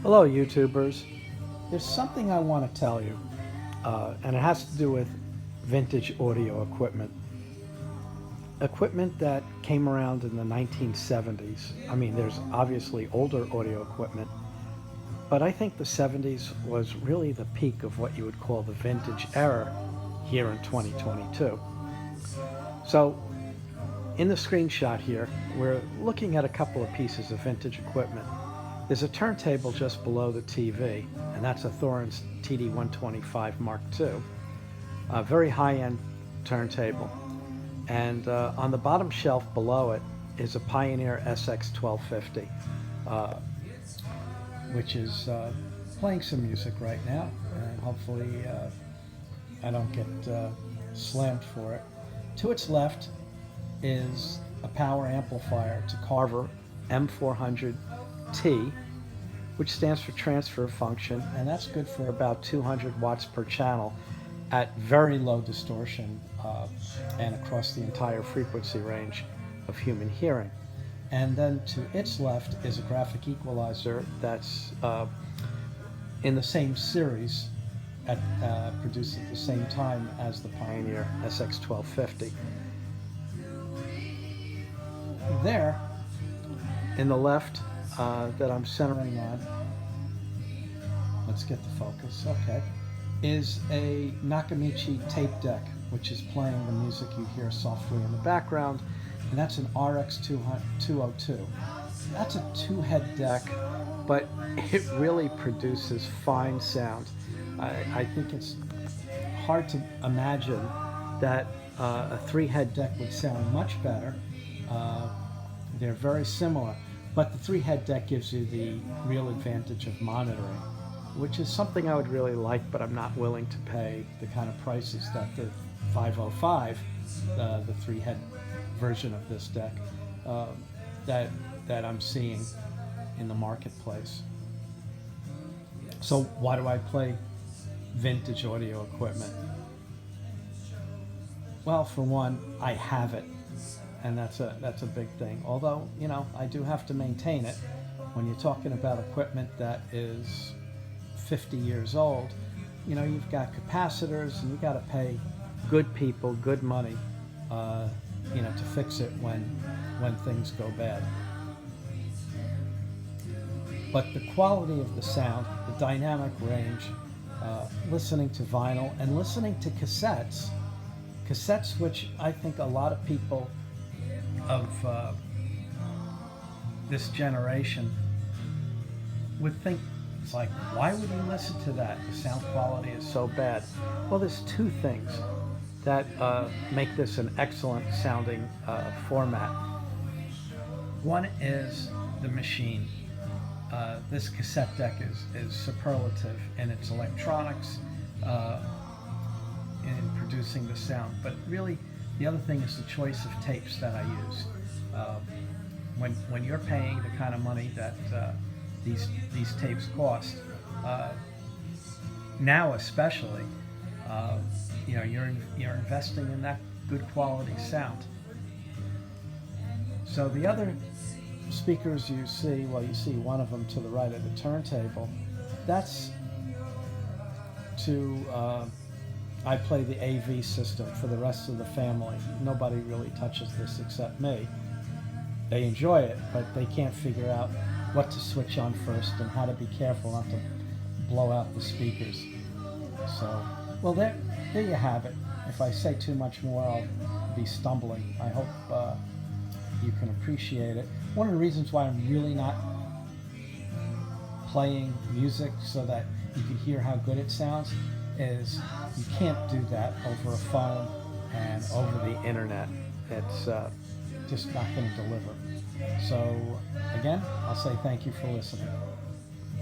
Hello, YouTubers. There's something I want to tell you, and it has to do with vintage audio equipment. Equipment that came around in the 1970s. I mean, there's obviously older audio equipment, but I think the 70s was really the peak of what you would call the vintage era here in 2022. So, in the screenshot here, we're looking at a couple of pieces of vintage equipment. There's a turntable just below the TV, and that's a Thorens TD-125 Mark II, a very high-end turntable. And on the bottom shelf below it is a Pioneer SX1250, which is playing some music right now, and hopefully I don't get slammed for it. To its left is a power amplifier. It's a Carver M400T, which stands for transfer function, and that's good for about 200 watts per channel at very low distortion and across the entire frequency range of human hearing. And then to its left is a graphic equalizer that's in the same series, produced at the same time as the Pioneer SX1250. There, in the left, that I'm centering on, let's get the focus, okay, is a Nakamichi tape deck, which is playing the music you hear softly in the background, and that's an RX202. That's a two-head deck, but it really produces fine sound. I think it's hard to imagine that a three-head deck would sound much better. They're very similar, but the three-head deck gives you the real advantage of monitoring, which is something I would really like, but I'm not willing to pay the kind of prices that the 505, the three-head version of this deck, that I'm seeing in the marketplace. So why do I play vintage audio equipment? Well, for one, I have it. And that's a big thing. Although, you know, I do have to maintain it. When you're talking about equipment that is 50 years old, you know, you've got capacitors, and you got to pay good people good money, you know, to fix it when things go bad. But the quality of the sound, the dynamic range, listening to vinyl and listening to cassettes, which I think a lot of people of this generation would think, it's like, why would you listen to that? The sound quality is so bad. Well, there's two things that make this an excellent sounding format. One is the machine. This cassette deck is superlative in its electronics, in producing the sound, but really the other thing is the choice of tapes that I use. When you're paying the kind of money that these tapes cost, now especially, you know, you're investing in that good quality sound. So the other speakers you see, well, you see one of them to the right of the turntable. That's to I play the AV system for the rest of the family. Nobody really touches this except me. They enjoy it, but they can't figure out what to switch on first and how to be careful not to blow out the speakers. So, well, there you have it. If I say too much more, I'll be stumbling. I hope you can appreciate it. One of the reasons why I'm really not playing music so that you can hear how good it sounds is you can't do that over a phone and over the internet. It's just not going to deliver. So again, I'll say thank you for listening.